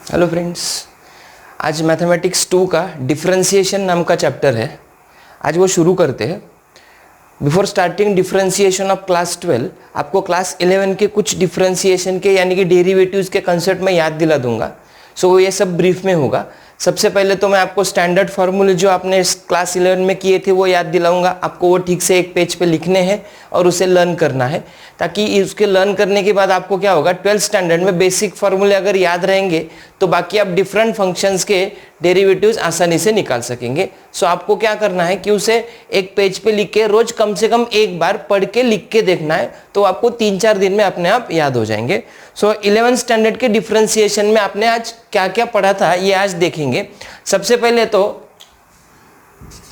Hello friends, आज mathematics 2 का differentiation नाम का चैप्टर है। आज वो शुरू करते हैं। Before starting differentiation of class 12 आपको क्लास 11 के कुछ डिफरेंशिएशन के यानी कि डेरिवेटिव्स के कंसेप्ट में याद दिला दूंगा। सो ये सब ब्रीफ में होगा। सबसे पहले तो मैं आपको स्टैंडर्ड फार्मूले जो आपने क्लास 11 में किए थे वो याद दिलाऊंगा। आपको वो ठीक से एक पेज पे लिखने हैं और उसे लर्न करना है, ताकि उसके लर्न करने के बाद आपको क्या होगा, 12th स्टैंडर्ड में बेसिक फार्मूले अगर याद रहेंगे तो बाकी आप डिफरेंट फंक्शंस के डेरिवेटिव्स आसानी से निकाल सकेंगे। सो आपको क्या करना है कि उसे एक पेज पे लिख के रोज कम से कम एक बार पढ़ के लिख के देखना है, तो आपको 3-4 दिन में अपने आप याद हो जाएंगे। सो 11th स्टैंडर्ड के डिफरेंशिएशन में आपने आज क्या क्या पढ़ा था ये आज देखेंगे। सबसे पहले तो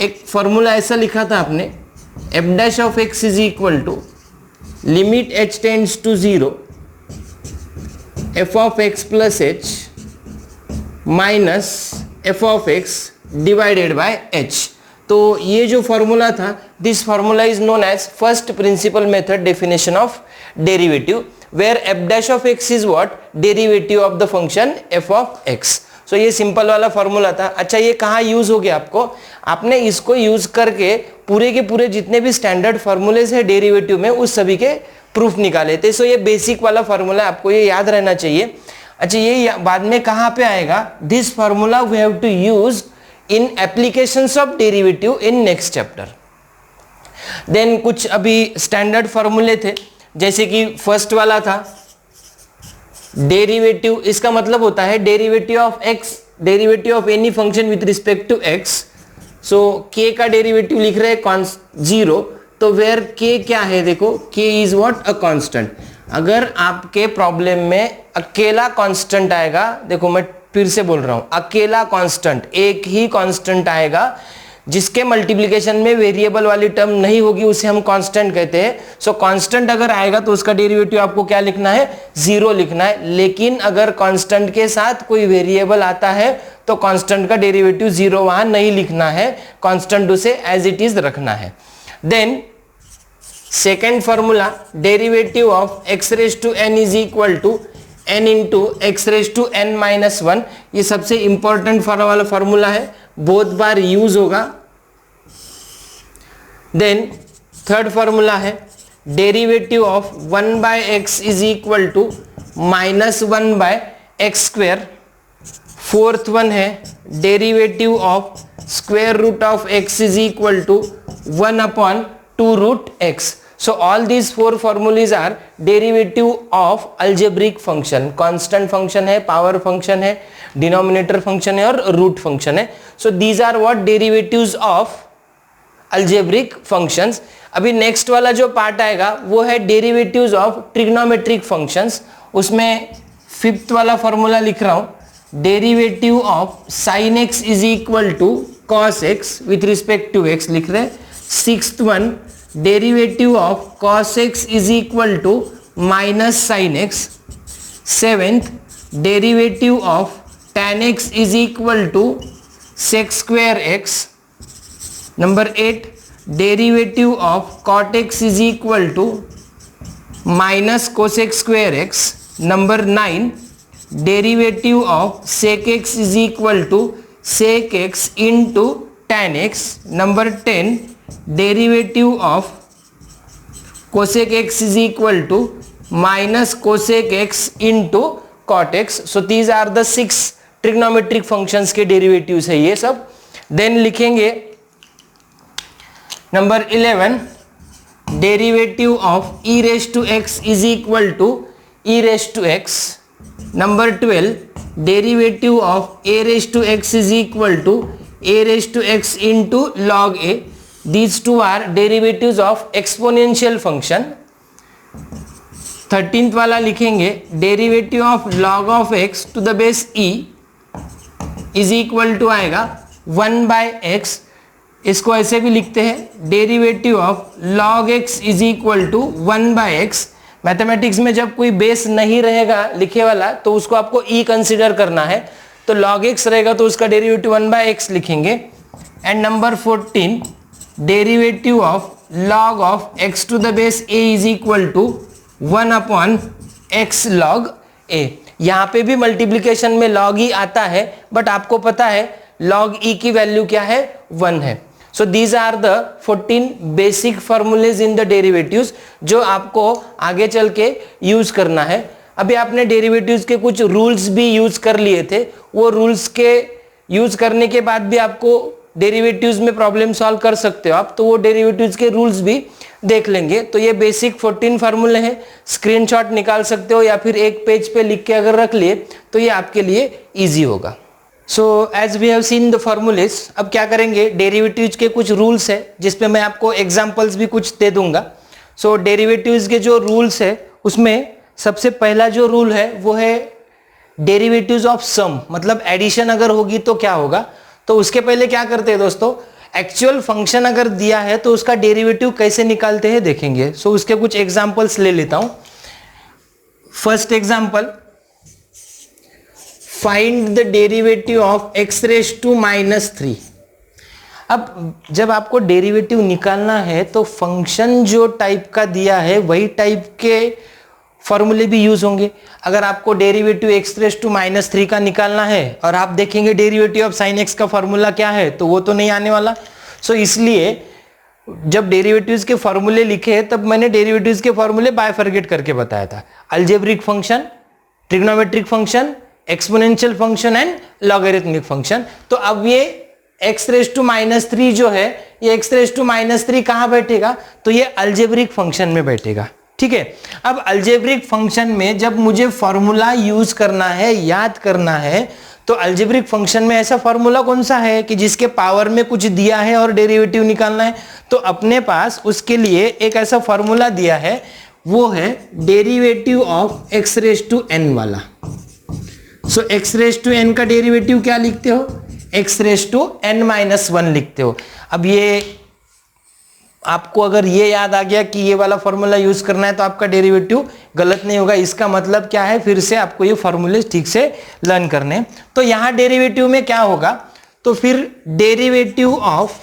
एक फॉर्मूला ऐसा लिखा था आपने, F dash of X is equal to limit h tends to 0 F of X plus H minus F of X divided by h। तो ये जो फॉर्मूला था, this formula is known as first principle method definition of derivative, where F dash of X is what, derivative of the function F of X. So ये simple वाला formula था। अच्छा, ये कहाँ यूज हो गया आपको, आपने इसको यूज करके पूरे के पूरे जितने भी स्टैंडर्ड फॉर्मूलेज है डेरिवेटिव में उस सभी के प्रूफ निकाले थे। सो ये बेसिक वाला फॉर्मूला आपको ये याद रहना चाहिए। अच्छा, ये बाद में कहाँ पे आएगा, this formula we have to use in applications of derivative in next chapter. Then कुछ अभी स्टैंडर्ड फॉर्मूले थे, जैसे कि फर्स्ट वाला था डेरिवेटिव, इसका मतलब होता है derivative of X, derivative of any function with respect to x. So K का डेरिवेटिव लिख रहे हैं 0, तो वेयर के क्या है, देखो के इज व्हाट, अ कांस्टेंट। अगर आपके प्रॉब्लम में अकेला कांस्टेंट आएगा, देखो मैं फिर से बोल रहा हूं, अकेला कांस्टेंट, एक ही कांस्टेंट आएगा जिसके मल्टीप्लिकेशन में वेरिएबल वाली टर्म नहीं होगी, उसे हम कांस्टेंट कहते हैं। सो कांस्टेंट अगर आएगा तो उसका डेरिवेटिव आपको क्या लिखना है, 0 लिखना है। लेकिन अगर कांस्टेंट के साथ कोई वेरिएबल आता है तो कांस्टेंट का डेरिवेटिव 0 वहां नहीं लिखना है, कांस्टेंट उसे एज इट इज रखना है। Then second formula, derivative of X raise to N is equal to n into x raise to n minus 1। ये सबसे इंपॉर्टेंट वाला फॉर्मूला है, बहुत बार यूज होगा। देन थर्ड फॉर्मूला है derivative of 1 by X is equal to minus 1 by X square. Fourth one है derivative of square root of X is equal to 1 upon 2 root X. So all these four formulas are derivative of algebraic function, constant function है, power function है, denominator function है और root function है। So these are what derivatives of algebraic functions। अभी next वाला जो part आएगा वो है derivatives of trigonometric functions। उसमें फिफ्थ वाला फॉर्मूला लिख रहा हूँ, derivative of sin x is equal to cos x with respect to x लिख रहे हैं। Sixth one, derivative of cos x is equal to minus sine x। Seventh, derivative of tan x is equal to sec square x। Number 8, derivative of cot x is equal to minus cosec square x। Number 9, derivative of sec x is equal to sec x into tan x। Number 10, derivative of cosec x is equal to minus cosec x into cot x। So these are the 6 trigonometric functions के derivatives है ये सब। Then लिखेंगे number 11, derivative of e raise to x is equal to e raise to x। Number 12, derivative of a raise to x is equal to a raise to x into log a। These two are derivatives of exponential function। 13th वाला लिखेंगे derivative of log of x to the base e is equal to आएगा 1 by x। इसको ऐसे भी लिखते हैं, derivative of log x is equal to 1 by x। Mathematics में जब कोई बेस नहीं रहेगा लिखे वाला तो उसको आपको e कंसिडर करना है, तो log x रहेगा तो उसका डेरिवेटिव 1 बाय x लिखेंगे। And number 14, derivative of log of x to the base a is equal to 1 upon x log a। यहाँ पे भी मल्टीप्लिकेशन में log e आता है, बट आपको पता है log e की वैल्यू क्या है, 1 है। So these are the 14 basic formulas in the derivatives जो आपको आगे चल के यूज करना है। अभी आपने डेरिवेटिव्स के कुछ रूल्स भी यूज कर लिए थे, वो रूल्स के यूज करने के बाद भी आपको डेरिवेटिव्स में प्रॉब्लम सॉल्व कर सकते हो आप, तो वो डेरिवेटिव्स के रूल्स भी देख लेंगे। तो ये बेसिक 14 फार्मूले हैं, स्क्रीनशॉट निकाल सकते हो या फिर एक पेज पे लिख के अगर रख लिए तो ये आपके लिए इजी होगा। So as we have seen the formulas, अब क्या करेंगे, डेरिवेटिव्स के कुछ रूल्स है जिसपे मैं आपको एग्जांपल्स भी कुछ दे दूंगा। सो डेरिवेटिव्स के जो रूल्स है उसमें सबसे पहला जो रूल है वो है डेरिवेटिव्स ऑफ सम, मतलब एडिशन अगर होगी तो क्या होगा। तो उसके पहले क्या करते हैं दोस्तों, एक्चुअल फंक्शन अगर दिया है तो उसका डेरिवेटिव कैसे निकालते हैं देखेंगे। सो उसके कुछ एग्जांपल्स ले लेता हूं। First example, find the derivative of x raise to -3। अब जब आपको डेरिवेटिव निकालना है तो फंक्शन जो टाइप का दिया है वही टाइप के फॉर्मूले भी यूज होंगे। अगर आपको डेरिवेटिव x रेज टू -3 का निकालना है और आप देखेंगे डेरिवेटिव ऑफ साइन x का फॉर्मूला क्या है, तो वो तो नहीं आने वाला। सो इसलिए जब डेरिवेटिव्स के फॉर्मूले लिखे तब मैंने डेरिवेटिव्स के फॉर्मूले बायफरगेट करके बताया था। Algebraic function, trigonometric function, exponential function and logarithmic function. तो अब ये x रेज टू -3 जो है, ये x रेज टू -3 कहां बैठेगा, तो ये अलजेब्रिक फंक्शन में बैठेगा। ठीक है, अब अलजेब्रिक फंक्शन में जब मुझे फॉर्मूला यूज करना है, याद करना है, तो अलजेब्रिक फंक्शन में ऐसा फॉर्मूला कौन सा है कि जिसके पावर में कुछ दिया है और डेरिवेटिव निकालना है। तो अपने पास उसके लिए एक ऐसा फॉर्मूला दिया है, वो है derivative of x raise to n वाला। So x raise to n का डेरिवेटिव क्या लिखते हो, x रेज टू n-1 लिखते हो। अब ये आपको अगर ये याद आ गया कि ये वाला फॉर्मूला यूज करना है तो आपका डेरिवेटिव गलत नहीं होगा। इसका मतलब क्या है, फिर से आपको ये फॉर्मूले ठीक से लर्न करने। तो यहां डेरिवेटिव में क्या होगा, तो फिर derivative of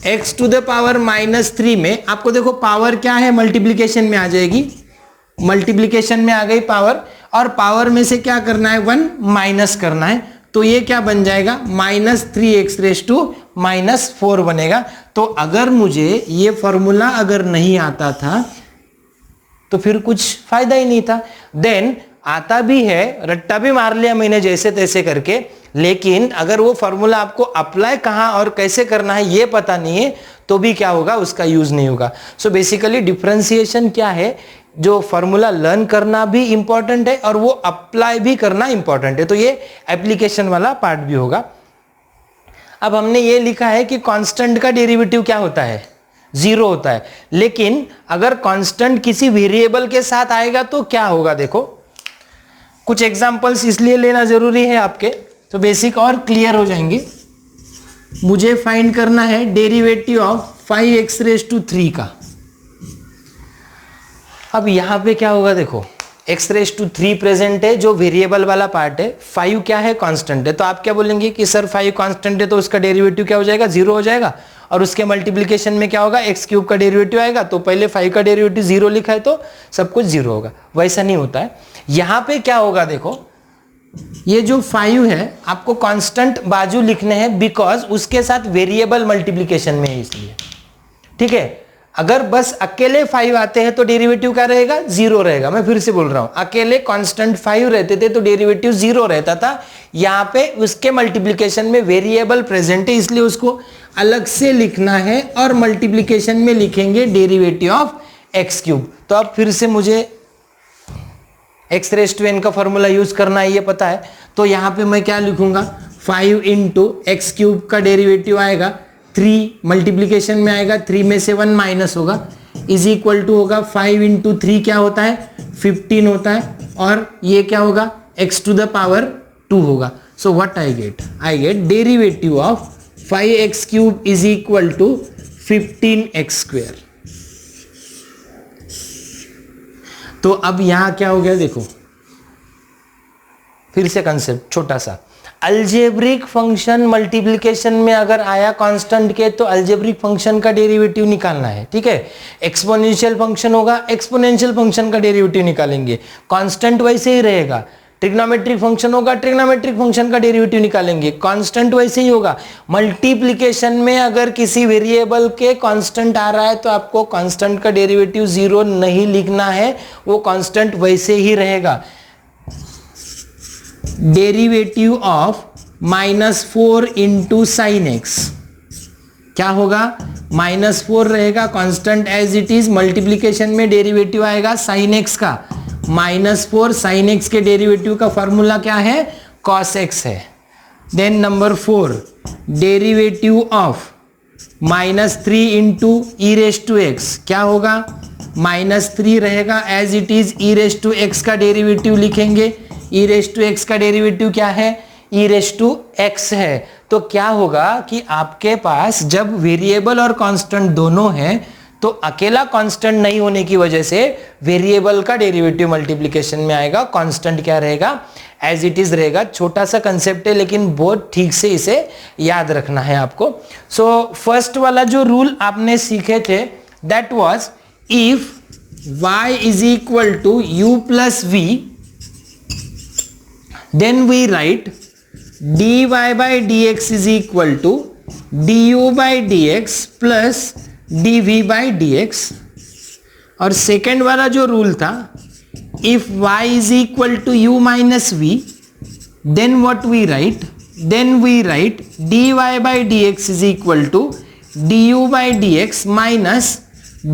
x to the power -3 में आपको देखो पावर क्या है, मल्टीप्लीकेशन में आ जाएगी, मल्टीप्लीकेशन में आ गई पावर, और पावर में से क्या करना है, 1 माइनस करना है। तो ये क्या बन जाएगा, -3x रेज टू -4 बनेगा। तो अगर मुझे ये फॉर्मूला अगर नहीं आता था तो फिर कुछ फायदा ही नहीं था। देन आता भी है, रट्टा भी मार लिया मैंने जैसे तैसे करके, लेकिन अगर वो फॉर्मूला आपको अप्लाई कहां और कैसे करना है ये पता नहीं है तो भी क्या होगा, उसका यूज नहीं होगा। सो बेसिकली डिफरेंशिएशन क्या है, जो फॉर्मूला लर्न करना भी इंपॉर्टेंट है और वो अप्लाई भी करना इंपॉर्टेंट है। तो ये एप्लीकेशन वाला पार्ट भी होगा। अब हमने ये लिखा है कि कांस्टेंट का डेरिवेटिव क्या होता है, 0 होता है। लेकिन अगर कांस्टेंट किसी वेरिएबल के साथ आएगा तो क्या होगा, देखो कुछ एग्जांपल्स इसलिए लेना जरूरी है आपके, तो बेसिक और क्लियर हो जाएंगे। मुझे फाइंड करना है derivative of 5x raise to 3 का। अब यहां पे क्या होगा, देखो x रेज टू 3 प्रेजेंट है, जो वेरिएबल वाला पार्ट है, 5 क्या है, कांस्टेंट है। तो आप क्या बोलेंगे कि सर 5 कांस्टेंट है तो उसका डेरिवेटिव क्या हो जाएगा, 0 हो जाएगा, और उसके मल्टीप्लिकेशन में क्या होगा, x क्यूब का डेरिवेटिव आएगा। तो पहले 5 का डेरिवेटिव 0 लिखा है तो सब कुछ 0 होगा। वैसा नहीं होता है। यहां पे क्या होगा, देखो ये जो 5 है आपको कांस्टेंट बाजू लिखने हैं, बिकॉज उसके साथ वेरिएबल मल्टीप्लिकेशन में है, इसलिए। ठीक है, अगर बस अकेले 5 आते हैं तो डेरिवेटिव क्या रहेगा, 0 रहेगा। मैं फिर से बोल रहा हूं, अकेले कांस्टेंट 5 रहते थे तो डेरिवेटिव 0 रहता था। यहां पे उसके मल्टीप्लिकेशन में वेरिएबल प्रेजेंट है, इसलिए उसको अलग से लिखना है, और मल्टीप्लिकेशन में लिखेंगे डेरिवेटिव ऑफ x क्यूब। तो अब फिर से मुझे x रेज टू n का फॉर्मूला यूज करना है, ये पता है। तो यहां पे मैं क्या लिखूंगा, 5 इंटू x क्यूब का डेरिवेटिव आएगा 3, मल्टीप्लीकेशन में आएगा 3 में से 1 माइनस होगा, इज इक्वल टू होगा 5 इंटू 3 क्या होता है, 15 होता है, और ये क्या होगा, x टू द पावर 2 होगा। So what I get derivative of 5x cube is equal to 15x square. तो अब यहां क्या हो गया, देखो फिर से कंसेप्ट छोटा सा। अलजेब्रिक फंक्शन मल्टीप्लिकेशन में अगर आया कांस्टेंट के तो अलजेब्रिक फंक्शन का डेरिवेटिव निकालना है, ठीक है। एक्सपोनेंशियल फंक्शन होगा, एक्सपोनेंशियल फंक्शन का डेरिवेटिव निकालेंगे, कांस्टेंट वैसे ही रहेगा। ट्रिग्नोमेट्रिक फंक्शन होगा, ट्रिग्नोमेट्रिक फंक्शन का डेरिवेटिव निकालेंगे, कांस्टेंट वैसे ही होगा। मल्टीप्लिकेशन में अगर किसी वेरिएबल के कांस्टेंट आ रहा है तो आपको कांस्टेंट का डेरिवेटिव 0 नहीं लिखना है, वो कांस्टेंट वैसे ही रहेगा। Derivative of -4 into sine x क्या होगा, -4 रहेगा constant as it is. Multiplication में डेरिवेटिव आएगा साइन एक्स का, -4 साइन एक्स के डेरिवेटिव का फॉर्मूला क्या है, cos x है। Then number 4 derivative of -3 into e raise to x क्या होगा, -3 रहेगा as it is. E raise to x का डेरिवेटिव लिखेंगे, ई रेस टू एक्स का डेरिवेटिव क्या है, ई रेस टू एक्स है। तो क्या होगा कि आपके पास जब वेरिएबल और कांस्टेंट दोनों हैं तो अकेला कांस्टेंट नहीं होने की वजह से वेरिएबल का डेरिवेटिव मल्टीप्लिकेशन में आएगा, कांस्टेंट क्या रहेगा, एज इट इज रहेगा। छोटा सा कंसेप्ट है लेकिन बहुत ठीक से इसे याद रखना है आपको। सो फर्स्ट वाला जो रूल आपने सीखे थे that was if y is equal to u plus v then we write dy by dx is equal to du by dx plus dv by dx। और सेकेंड वाला जो रूल था if y is equal to u minus v then what we write, then we write dy by dx is equal to du by dx minus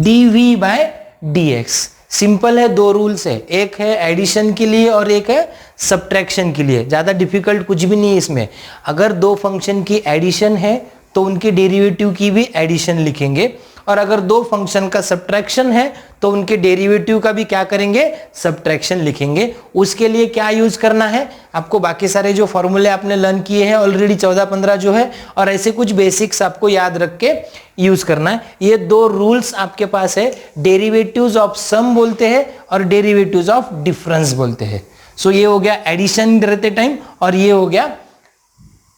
dv by dx। Simple है, दो rules है, एक है addition के लिए और एक है सब्ट्रैक्शन के लिए। ज्यादा डिफिकल्ट कुछ भी नहीं है इसमें। अगर दो फंक्शन की एडिशन है तो उनके डेरिवेटिव की भी एडिशन लिखेंगे, और अगर दो फंक्शन का सब्ट्रैक्शन है तो उनके डेरिवेटिव का भी क्या करेंगे, सब्ट्रैक्शन लिखेंगे। उसके लिए क्या यूज करना है, आपको बाकी सारे जो फॉर्मूले आपने लर्न किए हैं ऑलरेडी 14-15 जो है, और ऐसे कुछ बेसिक्स आपको याद रख के यूज करना है। ये दो रूल्स आपके पास है, डेरिवेटिव्स ऑफ सम बोलते हैं और डेरिवेटिव्स ऑफ डिफरेंस बोलते हैं। सो ये हो गया एडिशन रहते टाइम और ये हो गया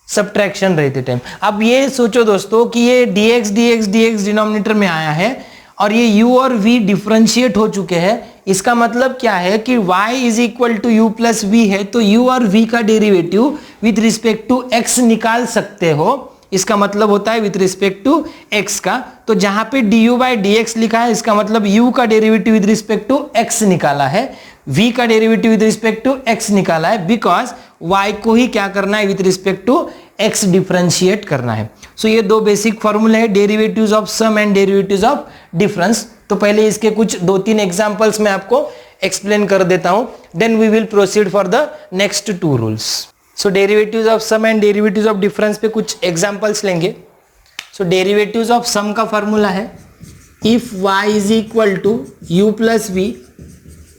सब्ट्रैक्शन रहते टाइम। अब ये सोचो दोस्तों कि ये dx dx dx डिनोमिनेटर में आया है और ये u और v डिफरेंशिएट हो चुके हैं। इसका मतलब क्या है कि y is equal to u plus v है तो u और v का derivative with respect to x निकाल सकते हो। इसका मतलब होता है विथ रिस्पेक्ट टू x का। तो जहां पे du बाई dx लिखा है इसका मतलब u का derivative with respect to x निकाला है, v का derivative with respect to x निकाला है, बिकॉज y को ही क्या करना है, with respect to x differentiate करना है। सो ये दो बेसिक फॉर्मूले है, derivatives of sum and derivatives of difference. तो पहले इसके कुछ 2-3 एग्जांपल्स मैं आपको एक्सप्लेन कर देता हूं, then we will proceed for the next 2 rules. So derivatives of sum and derivatives of difference पे कुछ एग्जांपल्स लेंगे। सो डेरिवेटिव्स ऑफ सम का फॉर्मूला है if y is equal to u plus v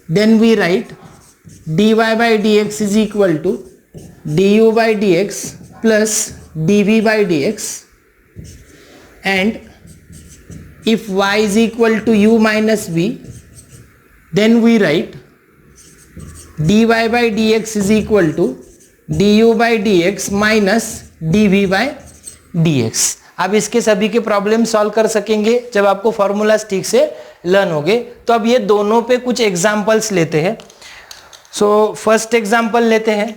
then we write dy by dx is equal to du by dx plus dv by dx, and if y is equal to u minus v then we write dy by dx is equal to du by dx minus dv by dx। अब इसके सभी के problem solve कर सकेंगे जब आपको formulas ठीक से लर्न होगे। तो अब ये दोनों पे कुछ एग्जांपल्स लेते हैं। सो फर्स्ट एग्जांपल लेते हैं,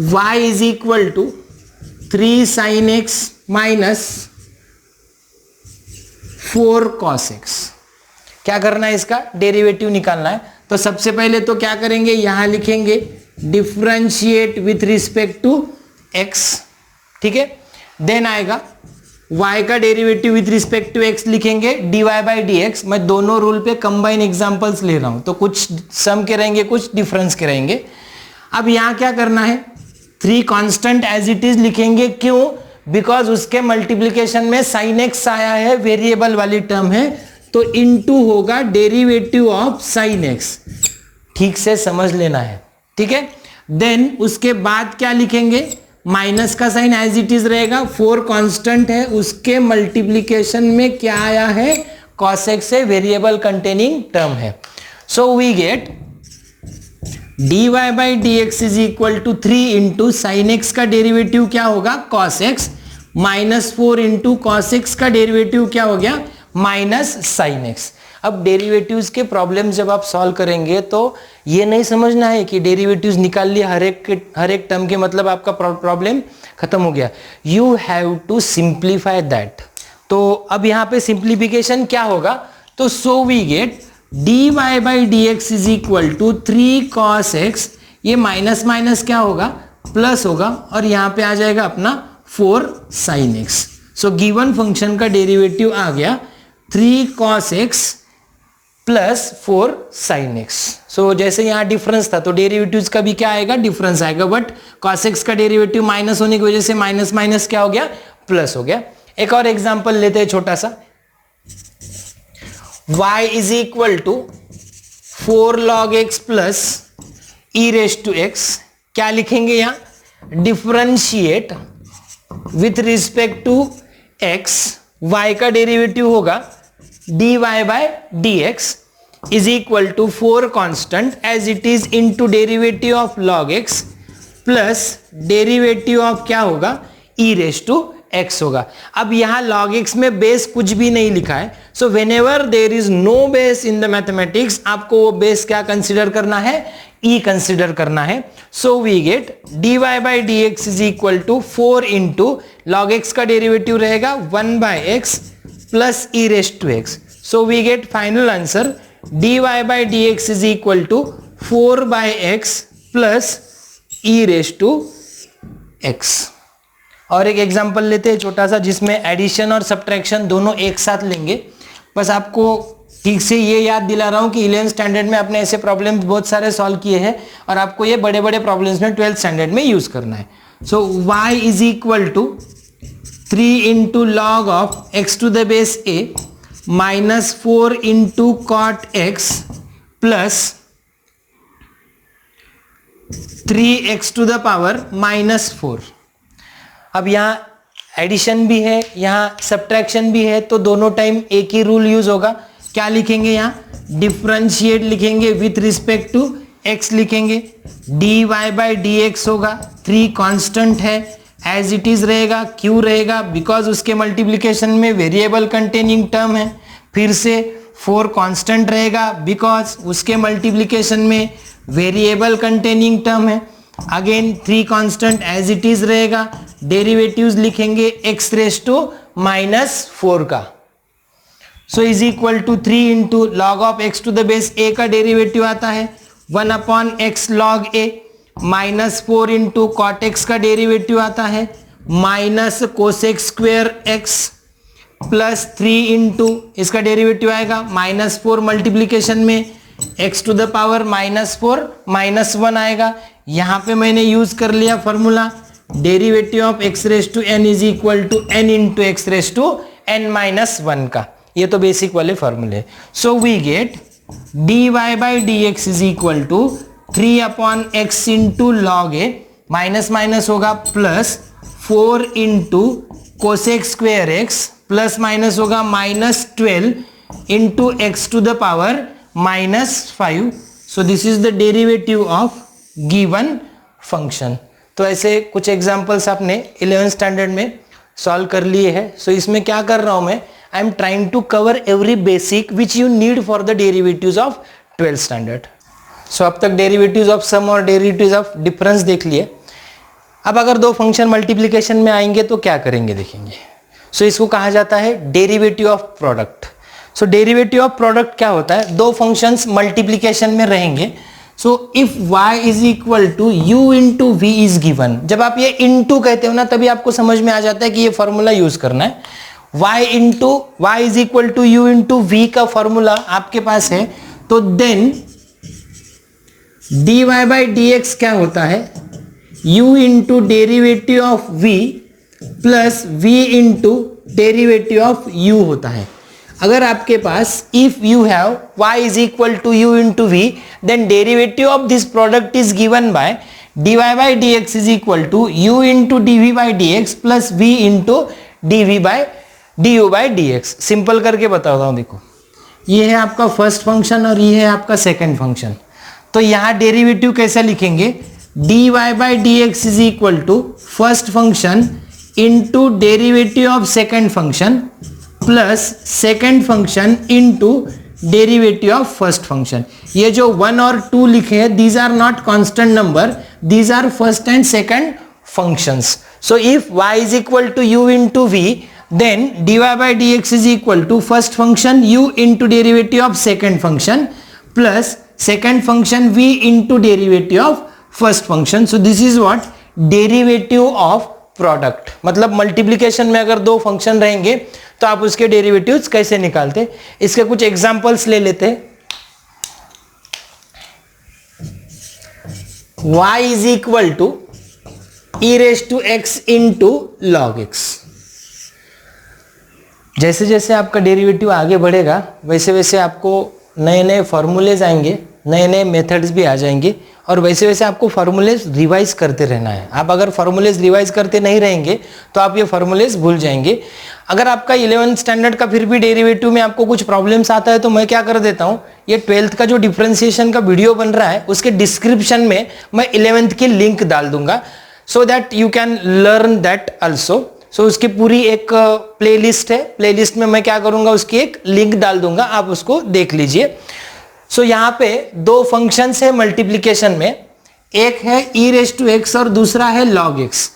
y is equal to 3 sin x minus 4 cos x। क्या करना है, इसका डेरिवेटिव निकालना है। तो सबसे पहले तो क्या करेंगे, यहां लिखेंगे differentiate with respect to x, ठीक है। देन आएगा y का derivative with respect to x लिखेंगे dy बाई dx। मैं दोनों रूल पे कंबाइन एग्जांपल्स ले रहा हूं, तो कुछ सम के रहेंगे कुछ डिफरेंस के रहेंगे। अब यहां क्या करना है, 3 कांस्टेंट एज इट इज लिखेंगे। क्यों, बिकॉज उसके मल्टीप्लिकेशन में साइन एक्स आया है, वेरिएबल वाली टर्म है, तो इनटू होगा डेरिवेटिव ऑफ साइन एक्स। ठीक से समझ लेना है, ठीक है। देन उसके बाद क्या लिखेंगे, माइनस का साइन एज इट इज रहेगा। 4 कांस्टेंट है, उसके मल्टीप्लिकेशन में क्या आया है, cos x से वेरिएबल कंटेनिंग टर्म है। So we get dy by D x is equal to 3 into sine x का डेरिवेटिव क्या होगा cos x, minus 4 into cos x का डेरिवेटिव क्या हो गया माइनस साइन एक्स। अब डेरिवेटिव्स के प्रॉब्लम जब आप सॉल्व करेंगे तो ये नहीं समझना है कि डेरिवेटिव्स निकाल लिए हर एक टर्म के मतलब आपका प्रॉब्लम खत्म हो गया। You have to simplify that. तो अब यहाँ पे सिंप्लीफिकेशन क्या होगा, तो so we get dy by D x is equal to 3 cos x, ये माइनस माइनस क्या होगा प्लस होगा और यहाँ पे आ जाएगा अपना 4 sin x। So given function का डेरिवेटिव आ गया 3 cos x plus 4 sin x। सो जैसे यहाँ डिफरेंस था तो डेरिवेटिव्स का भी क्या आएगा डिफरेंस आएगा, बट cos x का डेरिवेटिव माइनस होने की वजह से माइनस माइनस क्या हो गया प्लस हो गया। एक और एग्जांपल लेते हैं छोटा सा, y is equal to 4 log x plus e raise to x, क्या लिखेंगे यहां differentiate with respect to x, y का डेरिवेटिव होगा dy by dx is equal to 4 constant as it is into derivative of log x plus derivative of क्या होगा e raise to x होगा। अब यहां log x में base कुछ भी नहीं लिखा है, so whenever there is no base in the mathematics आपको वो बेस क्या कंसीडर करना है e कंसीडर करना है। So we get dy by D x is equal to 4 into log x का डेरिवेटिव रहेगा 1 by x plus e raise to x। So we get final answer dy by D x is equal to 4 by x plus e raise to x। और एक example लेते हैं छोटा सा जिसमें addition और सब्ट्रैक्शन दोनों एक साथ लेंगे। बस आपको ठीक से ये याद दिला रहा हूँ कि 11th स्टैंडर्ड में आपने ऐसे प्रॉब्लम्स बहुत सारे सॉल्व किए हैं और आपको ये बड़े बड़े प्रॉब्लम्स में 12th स्टैंडर्ड में यूज करना है। So y is equal to 3 into log of x to the base a minus 4 into cot x plus 3x to the power minus 4। अब यहाँ एडिशन भी है यहाँ सब्ट्रैक्शन भी है तो दोनों टाइम एक ही रूल यूज होगा। क्या लिखेंगे यहाँ डिफरेंशिएट लिखेंगे विथ रिस्पेक्ट टू x लिखेंगे, dy बाई डी एक्स होगा 3 कांस्टेंट है एज इट इज रहेगा, क्यों रहेगा बिकॉज उसके मल्टीप्लिकेशन में वेरिएबल कंटेनिंग टर्म है, फिर से 4 कांस्टेंट रहेगा बिकॉज उसके मल्टीप्लिकेशन में वेरिएबल कंटेनिंग टर्म है, again 3 constant as it is रहेगा, डेरिवेटिव्स लिखेंगे x रेज टू माइनस 4 का। So is equal to 3 into log of x to the base a का डेरिवेटिव आता है 1 upon x log a minus 4 into cot x का derivative आता है minus cosec square x plus 3 into इसका derivative आएगा minus 4 multiplication में x to the power minus 4 minus 1 आएगा। यहां पे मैंने यूज कर लिया formula derivative of x raise to n is equal to n into x raise to n minus 1 का, ये तो बेसिक वाले फॉर्मूले। So we get dy by D x is equal to 3 upon X into log A minus minus होगा plus 4 into cosec square X plus minus होगा minus 12 into x to the power minus 5। So this is the derivative of given function. तो ऐसे कुछ examples आपने 11th standard में solve कर लिए हैं। सो इसमें क्या कर रहा हूं मैं, I am trying to cover every basic which you need for the derivatives of 12th standard. So अब तक डेरिवेटिव्स ऑफ सम और डेरिवेटिव्स ऑफ डिफरेंस देख लिए। अब अगर दो फंक्शन मल्टीप्लिकेशन में आएंगे तो क्या करेंगे देखेंगे। सो इसको कहा जाता है derivative of product. So derivative of product क्या होता है, दो फंक्शंस मल्टीप्लिकेशन में रहेंगे। So if y is equal to u into v is given, जब आप ये इंटू कहते हो ना तभी आपको समझ में आ जाता है कि ये फॉर्मूला यूज करना है। y into Y is equal to U into V का फॉर्मूला आपके पास है, तो then dy by D X क्या होता है u into derivative of v plus v into derivative of u होता है। अगर आपके पास if you have y is equal to U into V then derivative of this product is given by dy by D x is equal to U into dv by D x plus v into dv by du by D x. Simple करके बताता हूं, देखो ये है आपका first function और ये है आपका सेकंड फंक्शन। तो यहां डेरिवेटिव कैसे लिखेंगे, dy by D x is equal to first function into derivative of second function plus second function into derivative of first function. ये जो 1 और 2 लिखे हैं, these are not constant number, these are first and second functions. So if y is equal to u into v, then dy by dx is equal to first function u into derivative of second function plus second function v into derivative of first function. So this is what derivative of product. मतलब multiplication में अगर दो function रहेंगे तो आप उसके derivatives कैसे निकालते, इसके कुछ एग्जांपल्स ले लेते हैं। y is equal to e raise to x into log x। जैसे जैसे आपका डेरिवेटिव आगे बढ़ेगा वैसे वैसे आपको नए नए फॉर्मूलेज आएंगे, नए नए मेथड्स भी आ जाएंगे और वैसे वैसे आपको फॉर्मूलेज रिवाइज करते रहना है। आप अगर फॉर्मूलेज रिवाइज करते नहीं रहेंगे तो आप ये फॉर्मूलेज भूल जाएंगे। अगर आपका 11th स्टैंडर्ड का फिर भी डेरिवेटिव में आपको कुछ प्रॉब्लम्स आता है तो मैं क्या कर देता हूँ, ये 12th का जो डिफरेंशिएशन का वीडियो बन रहा है उसके डिस्क्रिप्शन में मैं 11th की लिंक डाल दूंगा, so that you can learn that also. So उसकी पूरी एक प्लेलिस्ट है, प्लेलिस्ट में मैं क्या करूंगा उसकी एक लिंक डाल दूंगा, आप उसको देख लीजिए। So यहाँ पे दो फंक्शंस है मल्टीप्लिकेशन में, एक है e रेज टू x और दूसरा है log x।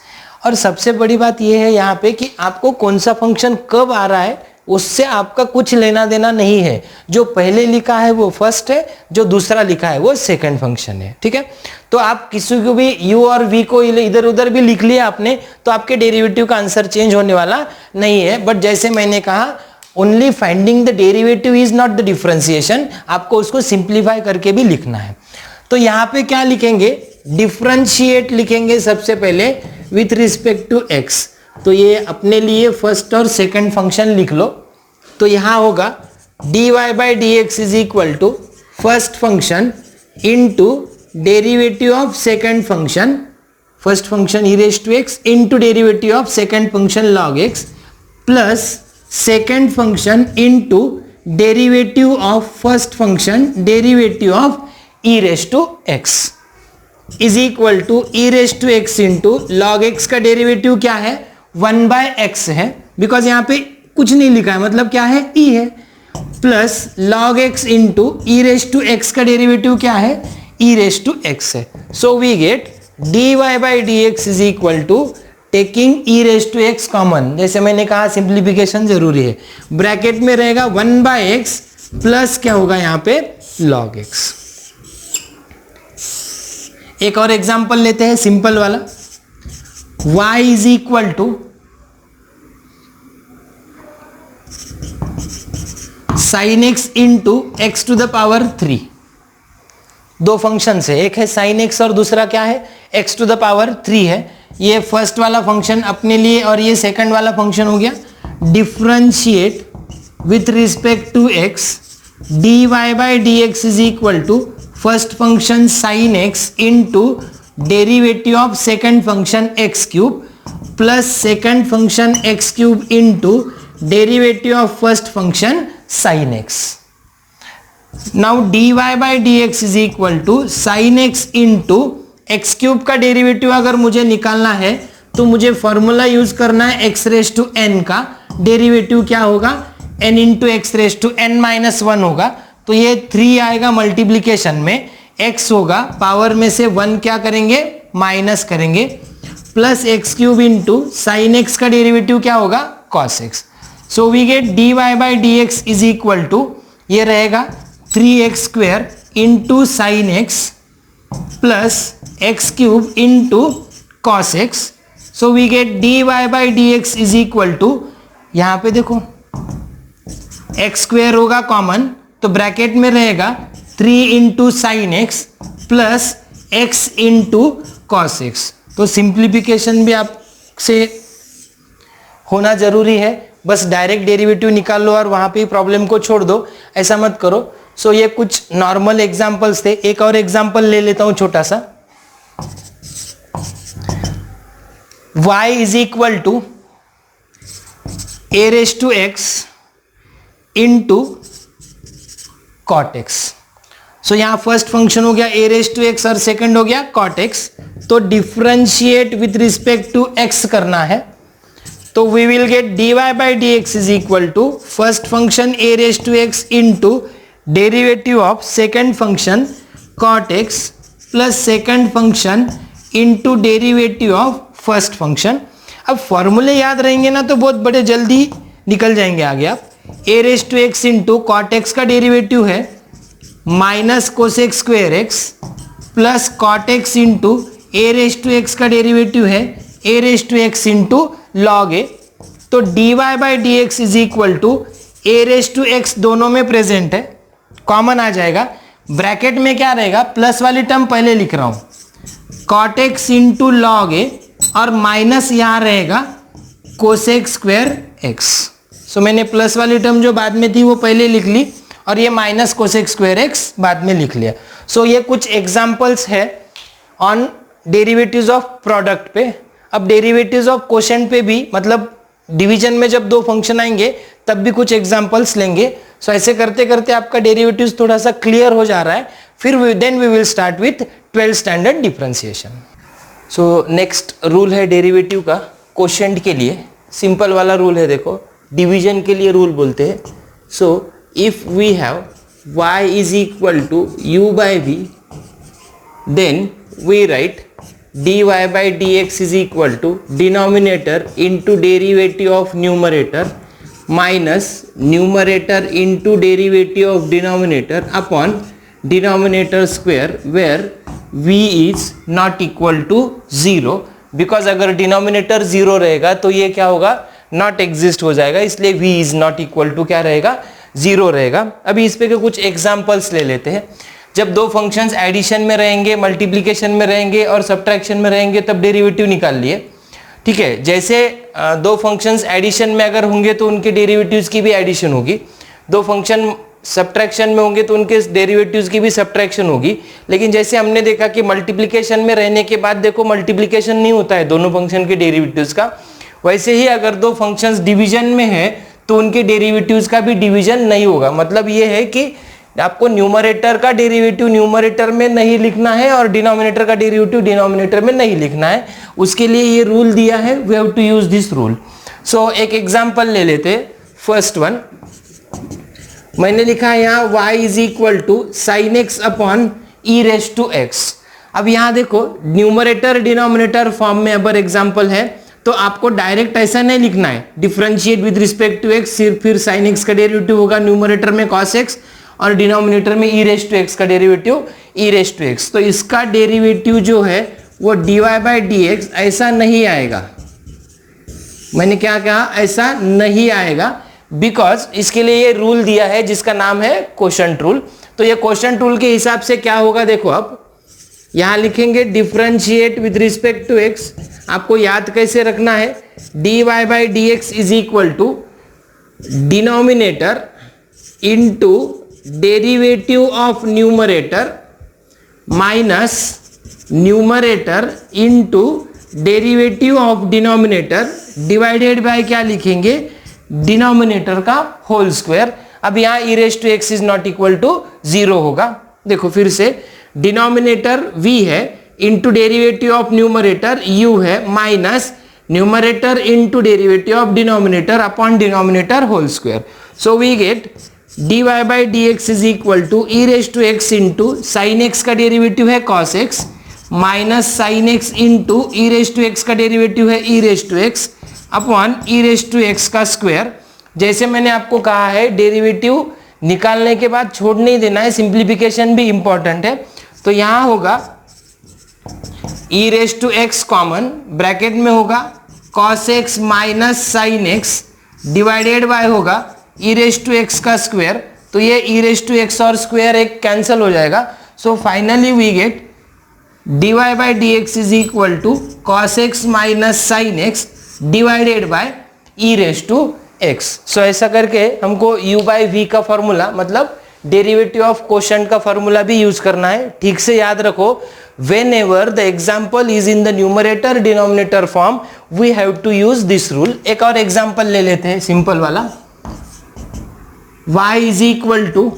और सबसे बड़ी बात यह है यहाँ पे कि आपको कौन सा फंक्शन कब आ रहा है उससे आपका कुछ लेना देना नहीं है। जो पहले लिखा है वो फर्स्ट है, जो दूसरा लिखा है वो सेकंड फंक्शन है, ठीक है। तो आप किसी को भी u और v को इधर उधर भी लिख लिया आपने तो आपके डेरिवेटिव का आंसर चेंज होने वाला नहीं है। बट जैसे मैंने कहा, only finding the derivative is not the differentiation, आपको उसको सिंप्लीफाई करके भी लिखना है। तो यहाँ पे क्या लिखेंगे, डिफरेंशिएट लिखेंगे सबसे पहले विथ रिस्पेक्ट टू x। तो ये अपने लिए फर्स्ट और सेकंड फंक्शन लिख लो। तो यहां होगा dy by D x is equal to first function into derivative of second function, first function e raise to x into derivative of second function log x plus second function into derivative of first function derivative of e raise to x is equal to e raise to x into log x का derivative क्या है, 1 by x है, because यहाँ पे कुछ नहीं लिखा है, मतलब क्या है e है, प्लस log x इंटू e रेज टू x का डेरिवेटिव क्या है, e रेज टू x है। So we get dy by D x is equal to taking e raise to x common, जैसे मैंने कहा सिंप्लीफिकेशन जरूरी है, ब्रैकेट में रहेगा 1 बाय एक्स प्लस क्या होगा यहाँ पे log x। एक और एग्जांपल लेते हैं सिंपल वाला, y is equal to sine x into x to the power 3। दो फंक्शन है, एक है साइन एक्स और दूसरा क्या है एक्स टू द पावर 3 है। ये फर्स्ट वाला फंक्शन अपने लिए और ये सेकंड वाला फंक्शन हो गया। Differentiate with respect to x, dy by D x is equal to first function sine x into derivative of second function x cube plus second function x cube into derivative of first function sine x. Now dy by D x is equal to sine x into x cube का derivative अगर मुझे निकालना है तो मुझे formula use करना है x raise to n का, डेरिवेटिव क्या होगा n into x raise to n minus 1 होगा। तो ये 3 आएगा मल्टीप्लीकेशन में, x होगा पावर में से 1 क्या करेंगे माइनस करेंगे, plus x cube into sine x का डेरिवेटिव क्या होगा cos x. So we get dy by D x is equal to ये रहेगा 3x square into sine x plus x cube into cos x. So we get dy by D x is equal to, यहाँ पे देखो x square होगा common तो bracket में रहेगा 3 into sine x plus x into cos x. तो simplification भी आपसे होना जरूरी है, बस डायरेक्ट डेरिवेटिव निकाल लो और वहां पे प्रॉब्लम को छोड़ दो, ऐसा मत करो। सो ये कुछ नॉर्मल एग्जांपल्स थे। एक और एग्जांपल ले लेता हूं छोटा सा, y is equal to A raise to x into cot X. So यहाँ फर्स्ट फंक्शन हो गया a रेज टू एक्स और सेकंड हो गया कॉट एक्स। तो differentiate with respect to x करना है, तो we will get dy by D x is equal to first function a raise to x into derivative of second function cot X plus second function into derivative of first function. अब फॉर्मूले याद रहेंगे ना तो बहुत बड़े जल्दी निकल जाएंगे आगे आप। a raise to x into cot X का डेरिवेटिव है minus cosec square X plus cot X into A raise to x का डेरिवेटिव है A raise to x into log A. तो dy by D x is equal to A raise to X दोनों में present है, common आ जाएगा। Bracket में क्या रहेगा, प्लस वाली टर्म पहले लिख रहा हूं कॉट एक्स इंटू लॉग ए और माइनस यहां रहेगा कोसेक स्क्वेयर एक्स। सो मैंने प्लस वाली टर्म जो बाद में थी वो पहले लिख ली और ये माइनस कोसेक स्क्वेयर एक्स बाद में लिख लिया। सो ये कुछ एग्जांपल्स है ऑन डेरिवेटिव्स ऑफ प्रोडक्ट पे। अब डेरिवेटिव्स ऑफ कोशेंट पे भी, मतलब डिवीजन में जब दो फंक्शन आएंगे तब भी कुछ एग्जांपल्स लेंगे। सो ऐसे करते करते आपका डेरिवेटिव्स थोड़ा सा क्लियर हो जा रहा है, फिर then we will start with 12th standard differentiation. So next rule है डेरिवेटिव का कोशेंट के लिए, सिंपल वाला रूल है, देखो डिवीजन के लिए रूल बोलते हैं। सो if we have y is equal to u by v, then we write dy by dx is equal to denominator into derivative of numerator minus numerator into derivative of denominator upon denominator square where v is not equal to 0, because अगर denominator 0 रहेगा तो ये क्या होगा, not exist हो जाएगा, इसलिए v is not equal to क्या रहेगा, 0 रहेगा। अभी इस पे के कुछ एग्जांपल्स ले लेते हैं। जब दो फंक्शंस एडिशन में रहेंगे, मल्टीप्लिकेशन में रहेंगे और सब्ट्रैक्शन में रहेंगे तब डेरिवेटिव निकाल लिए, ठीक है। जैसे दो फंक्शंस एडिशन में अगर होंगे तो उनके डेरिवेटिव्स की भी एडिशन होगी, दो फंक्शन सब्ट्रैक्शन में होंगे तो उनके डेरिवेटिव्स की भी सब्ट्रैक्शन होगी। लेकिन जैसे हमने देखा कि मल्टीप्लिकेशन में रहने के बाद देखो मल्टीप्लिकेशन नहीं होता है दोनों फंक्शन के डेरिवेटिव्स का, वैसे ही अगर दो फंक्शंस डिवीजन में है तो उनके डेरिवेटिव्स का भी डिवीजन नहीं होगा। मतलब ये है कि आपको न्यूमरेटर का डेरिवेटिव न्यूमरेटर में नहीं लिखना है और डिनोमिनेटर का डेरिवेटिव डिनोमिनेटर में नहीं लिखना है, उसके लिए ये रूल दिया है, we have to use this rule. So एक एग्जांपल ले लेते, फर्स्ट वन मैंने लिखा है यहाँ y is equal to sine x upon e raise to x. अब यहाँ देखो न्यूमरेटर डिनोमिनेटर फॉर्म में अगर एग्जांपल है तो आपको डायरेक्ट ऐसा नहीं लिखना है, differentiate with respect to x, फिर साइन एक्स का डेरिवेटिव होगा न्यूमरेटर में कॉस एक्स और डिनोमिनेटर में ई रेज टू एक्स का derivative e raise to x. तो इसका डेरिवेटिव जो है वो dy बाई डी एक्स ऐसा नहीं आएगा। मैंने क्या कहा, ऐसा नहीं आएगा, बिकॉज इसके लिए ये रूल दिया है जिसका नाम है कोशेंट रूल। तो ये कोशेंट रूल के हिसाब से क्या होगा, देखो अब यहां लिखेंगे differentiate with respect to X. आपको याद कैसे रखना है, dy by D x is equal to denominator into derivative of numerator minus numerator into derivative of denominator divided by क्या लिखेंगे, डिनोमिनेटर का होल स्क्वायर। अब यहाँ E raise to X is not equal to 0 होगा। देखो फिर से denominator v है into derivative of numerator u है minus numerator into derivative of denominator upon denominator whole square. So we get dy by D x is equal to e raise to x into sine x का derivative है cos x minus sine x into e raise to x का derivative है e raise to x upon e raise to x का square. जैसे मैंने आपको कहा है डेरिवेटिव निकालने के बाद छोड़ नहीं देना है, सिंप्लीफिकेशन भी इंपॉर्टेंट है। तो यहां होगा e raise to x common, bracket में होगा cos x minus sine x divided by होगा ई रेज टू एक्स का स्क्वायर। तो ये ई रेज टू एक्स और स्क्वायर एक कैंसिल हो जाएगा। So finally we get dy by D x is equal to cos x minus sine x divided by e raise to x. So ऐसा करके हमको u बाई वी का formula, मतलब derivative of quotient का formula भी use करना है। ठीक से याद रखो, whenever the example is in the numerator denominator form we have to use this rule. एक और एग्जाम्पल ले लेते हैं सिंपल वाला, y is equal to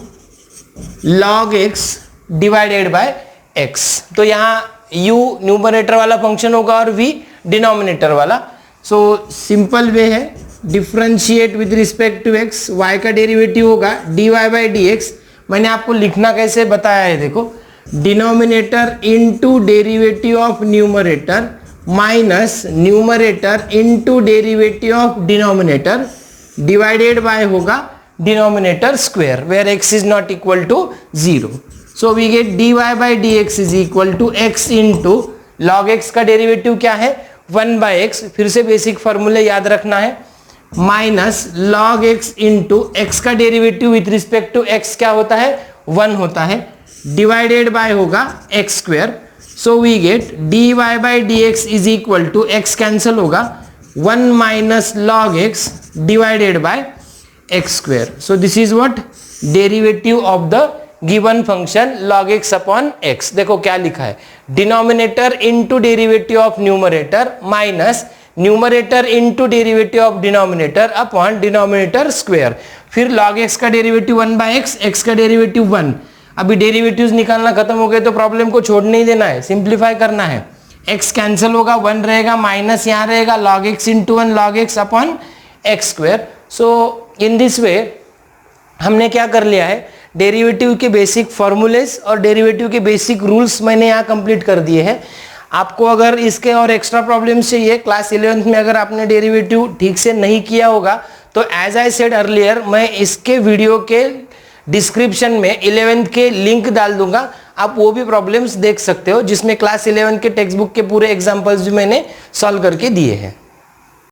log x divided by x। तो यहाँ u न्यूमरेटर वाला फंक्शन होगा और v डिनोमिनेटर वाला। सो सिंपल वे है, differentiate with respect to x, y का डेरिवेटिव होगा dy बाई dx। मैंने आपको लिखना कैसे बताया है, देखो, denominator into derivative of numerator minus numerator into derivative of denominator divided by होगा denominator square where x is not equal to 0। So we get dy by dx is equal to x into log x का derivative क्या है 1 by x, फिर से basic फॉर्मूले याद रखना है, minus log x into x का derivative with respect to x क्या होता है 1 होता है, डिवाइडेड बाय होगा x square. So we get dy by dx is equal to x cancel होगा 1 minus log x divided by x square. So this is what derivative of the given function log x upon x। देखो क्या लिखा है, denominator into derivative of numerator minus numerator into derivative of denominator upon denominator square, फिर log x का derivative 1 by x, x का derivative 1। अभी derivatives निकालना खत्म हो गए तो प्रॉब्लम को छोड़ नहीं देना है, सिंप्लीफाई करना है। x कैंसिल होगा 1 रहेगा, माइनस यहाँ रहेगा log x into 1 log x upon x square. So in this way हमने क्या कर लिया है, डेरिवेटिव के बेसिक फॉर्मूलेस और डेरिवेटिव के बेसिक रूल्स मैंने यहाँ कंप्लीट कर दिए हैं। आपको अगर इसके और एक्स्ट्रा प्रॉब्लम्स चाहिए क्लास 11th में, अगर आपने डेरिवेटिव ठीक से नहीं किया होगा तो एज आई सेड अर्लियर मैं इसके वीडियो के डिस्क्रिप्शन में 11th के लिंक डाल दूंगा, आप वो भी प्रॉब्लम्स देख सकते हो जिसमें क्लास 11 के टेक्स्ट बुक के पूरे एग्जाम्पल्स भी मैंने सॉल्व करके दिए हैं।